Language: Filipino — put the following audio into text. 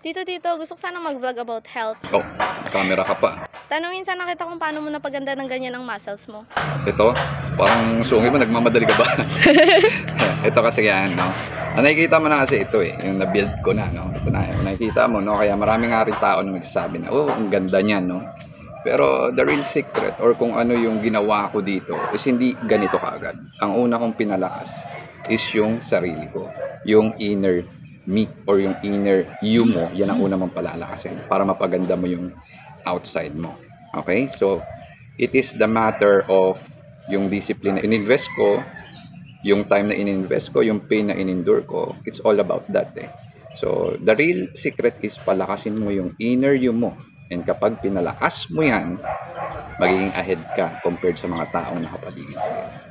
Tito, gusto ko sana mag-vlog about health. Oh, camera ka pa. Tanungin sana kita kung paano mo napaganda ng ganyan ang muscles mo. Ito, parang sungi mo, nagmamadali ka ba? Ito kasi yan, no? Nakikita mo na kasi ito yung na-build ko na, no? Ito na, yung nakikita mo, no? Kaya marami nga rin tao na magsasabi na, oh, ang ganda niyan, no? Pero the real secret or kung ano yung ginawa ko dito is hindi ganito kaagad. Ang una kong pinalakas is yung sarili ko. Yung inner me or yung inner you mo, yan ang una mong palalakasin para mapaganda mo yung outside mo. Okay? So, it is the matter of yung discipline na ininvest ko, yung time na ininvest ko, yung pain na inendure ko. It's all about that So, the real secret is palakasin mo yung inner you mo. And kapag pinalakas mo yan, magiging ahead ka compared sa mga taong nakapaligid sa'yo.